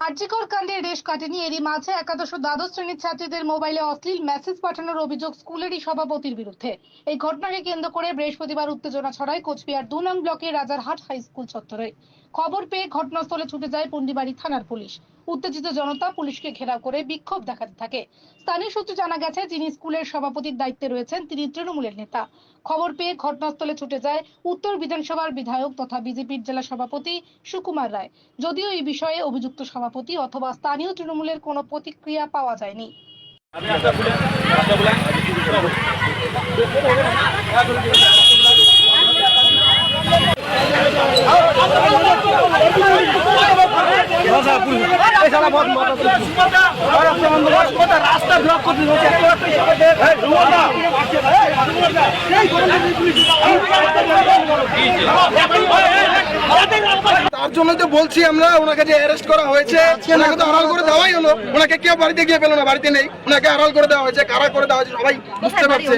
আরজিকর কাণ্ডে রেশ কাটেনি। এরই মাঝে একাদশ ও দ্বাদশ শ্রেণীর ছাত্রীদের মোবাইলে অশ্লীল মেসেজ পাঠানোর অভিযোগ স্কুলেরই সভাপতির বিরুদ্ধে। এই ঘটনাকে কেন্দ্র করে বৃহস্পতিবার উত্তেজনা ছড়ায় কোচবিহার 2 নং ব্লকের রাজারহাট হাই স্কুল চত্বরে। খবর পেয়ে ঘটনাস্থলে ছুটে যায় পন্ডিবাড়ি থানার পুলিশ। উত্তেজিত জনতা পুলিশকে ঘেরাও করে বিক্ষোভ দেখাতে থাকে। স্থানীয় সূত্রে জানা গেছে, যিনি স্কুলের সভাপতির দায়িত্বে রয়েছেন তিনি তৃণমূলের নেতা। খবর পেয়ে ঘটনাস্থলে ছুটে যায় উত্তর বিধানসভার বিধায়ক তথা বিজেপির জেলা সভাপতি সুকুমার রায়। যদিও এই বিষয়ে অভিযুক্ত সভাপতি অথবা স্থানীয় তৃণমূলের কোনো প্রতিক্রিয়া পাওয়া যায়নি। রাস্তা ব্লক করে তার জন্য তো বলছি আমরা, ওনাকে যে অ্যারেস্ট করা হয়েছে ওনাকে তো আড়াল করে দেওয়াই হলো। ওনাকে কেউ বাড়িতে গিয়ে পেলো না, বাড়িতে নেই, ওনাকে আড়াল করে দেওয়া হয়েছে। কারা করে দেওয়া হয়েছে সবাই বুঝতে পারছে।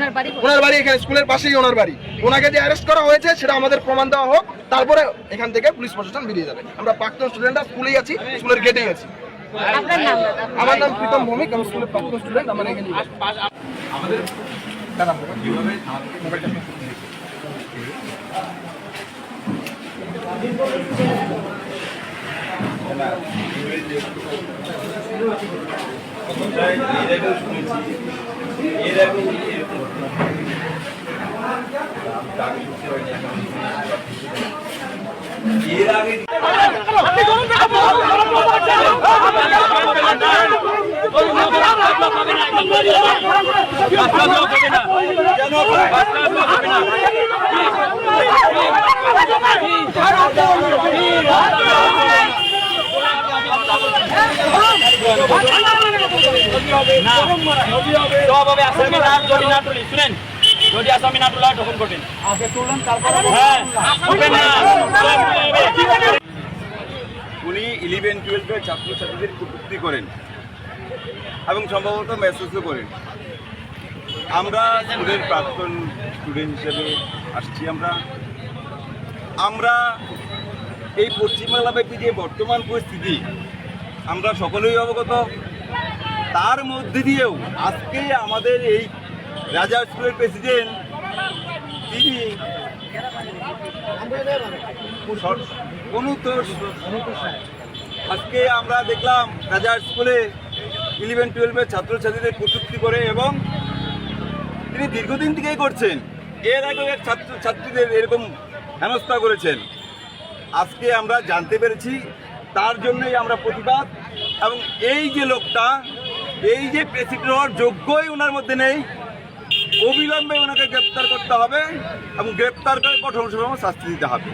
ওনার বাড়ি এখানে স্কুলের পাশেই ওনার বাড়ি। ওনাকে যে অ্যারেস্ট করা হয়েছে সেটা আমাদের প্রমাণ দেওয়া হোক, তারপরে এখান থেকে পুলিশ প্রশাসন বেরিয়ে যাবে। আমরা প্রাক্তন স্টুডেন্টরা স্কুলেই আছি, স্কুলের গেটেই আছি। আমার নাম প্রীতম ভৌমিক, আমি স্কুলের প্রাক্তন স্টুডেন্ট। আমার এখানে আমাদের উনি 11-12 ছাত্রছাত্রীদের কটূক্তি করেন এবং সম্ভবত মেসেজও করেন। আমরা স্কুলের প্রাক্তন স্টুডেন্ট হিসেবে আসছি। আমরা এই পশ্চিমবাংলাব্যাপী যে বর্তমান পরিস্থিতি আমরা সকলেই অবগত। তার মধ্যে দিয়েও আজকে আমাদের এই রাজা স্কুলের প্রেসিডেন্ট তিনি আজকে আমরা দেখলাম রাজা স্কুলে 11-12 ছাত্রছাত্রীদের কটূক্তি করে এবং তিনি দীর্ঘদিন থেকেই করছেন। এর আগে ছাত্রছাত্রীদের এরকম হেনস্থা করেছেন। আজকে আমরা জানতে পেরেছি, তার জন্যই আমরা প্রতিবাদ। এবং এই যে লোকটা, এই যে প্রেসিডেন্ট হওয়ার যোগ্যই ওনার মধ্যে নেই, অবিলম্বে ওনাকে গ্রেপ্তার করতে হবে এবং গ্রেপ্তার করে কঠোর শাস্তি দিতে হবে।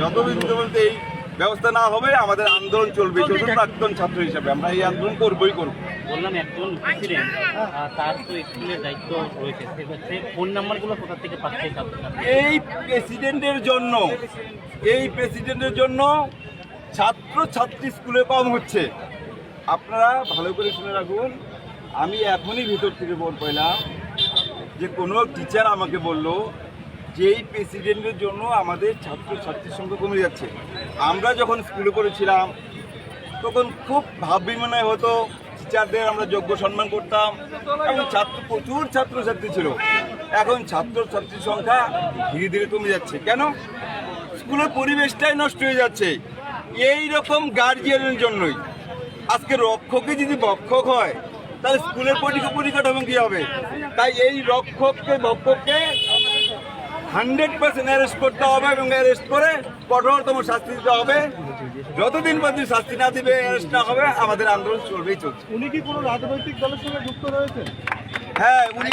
যতদিন পর্যন্ত এই ব্যবস্থা না হবে আমাদের আন্দোলন চলবে। প্রাক্তন ছাত্র হিসাবে আমরা এই আন্দোলন করবই করব। বললাম একজন প্রেসিডেন্ট, তার তো স্কুলের দায়িত্ব রয়েছে, সেক্ষেত্রে ফোন নাম্বারগুলো কোথা থেকে পাচ্ছে? এই প্রেসিডেন্টের জন্য ছাত্রছাত্রী স্কুলে কম হচ্ছে। আপনারা ভালো করে শুনে রাখুন। আমি এখনই ভিতর থেকে বল পাইলাম যে কোনো টিচার আমাকে বলল যে এই প্রেসিডেন্টের জন্য আমাদের ছাত্রছাত্রীর সংখ্যা কমে যাচ্ছে। আমরা যখন স্কুলে পড়েছিলাম তখন খুব ভাব বিনিময় হতো, টিচারদের আমরা যোগ্য সম্মান করতাম এবং প্রচুর ছাত্রছাত্রী ছিল। এখন ছাত্রছাত্রীর সংখ্যা ধীরে ধীরে কমে যাচ্ছে। কেন? স্কুলের পরিবেশটাই নষ্ট হয়ে যাচ্ছে। এই রকম গার্জিয়ানের জন্যই। আজকে রক্ষকে যদি ভক্ষক হয় তাহলে স্কুলের পরিকাঠামো কি হবে? তাই এই ভক্ষককে 100% অ্যারেস্ট করতে হবে এবং অ্যারেস্ট করে কঠোরতম শাস্তি দিতে হবে। যতদিন পর্যন্ত শাস্তি না দিবে, অ্যারেস্ট না হবে, আমাদের আন্দোলন চলবেই চলছে। উনি কি কোনো রাজনৈতিক দলের সঙ্গে যুক্ত রয়েছেন? হ্যাঁ, উনি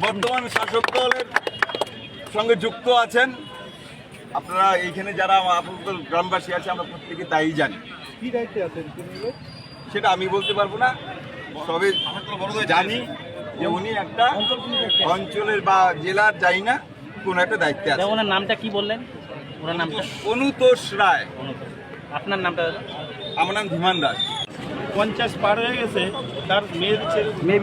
বর্তমান শাসক দলের সঙ্গে যুক্ত আছেন। আপনারা এইখানে যারা আপাতত গ্রামবাসী আছে আমরা প্রত্যেকে তাই জানি। কি দায়িত্বে আছেন সেটা আমি বলতে পারবো না, তবে জানি যে উনি একটা অঞ্চলের বা জেলার, যাই না, কোন একটা দায়িত্বে আছে। ওনার নামটা কি বললেন? ওনার নামটা অনুতোষ রায়। আপনার নামটা? আমার নাম ধীমান দাস। 50 পার হয়ে গেছে, তার মেয়ের মেয়ে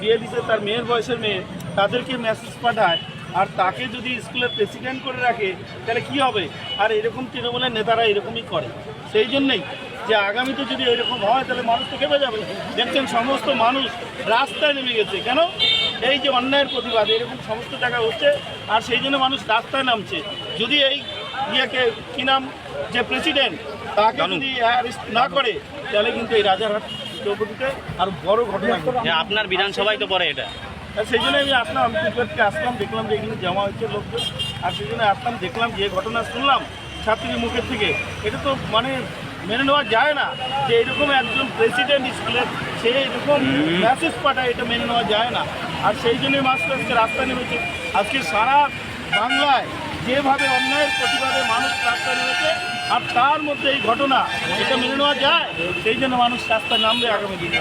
বিয়ে দিছে, তার মেয়ের বয়সের মেয়ে, তাদেরকে মেসেজ পাঠায় আর তাকে যদি স্কুলের প্রেসিডেন্ট করে রাখে তাহলে কি হবে? আর এরকম তৃণমূলের নেতারা এরকমই করে। সেই জন্যই যে আগামীতে যদি এরকম হয় তাহলে মানুষ তো খেপে যাবে। দেখছেন সমস্ত মানুষ রাস্তায় নেমে গেছে, কেন? এই যে অন্যায়ের প্রতিবাদ এরকম সমস্ত জায়গায় হচ্ছে, আর সেই জন্য মানুষ রাস্তায় নামছে। যদি এই ইয়েকে কি নাম, যে প্রেসিডেন্ট, তাকে যদি অ্যারেস্ট না করে তাহলে কিন্তু এই রাজারহাট চৌপতিতে আরো বড় ঘটনা ঘটবে। যে আপনার বিধানসভায় তো পড়ে এটা। আর সেই জন্য আমি আসলাম, আমি থেকে আসলাম, দেখলাম যে এখানে জমা হচ্ছে লোকজন, আর সেই জন্য আসলাম, দেখলাম যে ঘটনা শুনলাম ছাত্রীর মুখের থেকে, এটা তো মানে মেনে নেওয়া যায় না যে এরকম একজন প্রেসিডেন্ট স্কুলের সে এরকম মেসেজ পাঠায়, এটা মেনে নেওয়া যায় না। আর সেই জন্যই মানুষ আজকে রাস্তায় নেমেছে। আজকে সারা বাংলায় যেভাবে অন্যায়ের প্রতিবাদে মানুষ রাস্তায় নেমেছে, আর তার মধ্যে এই ঘটনা, এটা মেনে নেওয়া যায়। সেই জন্য মানুষ রাস্তায় নামবে আগামী দিনে।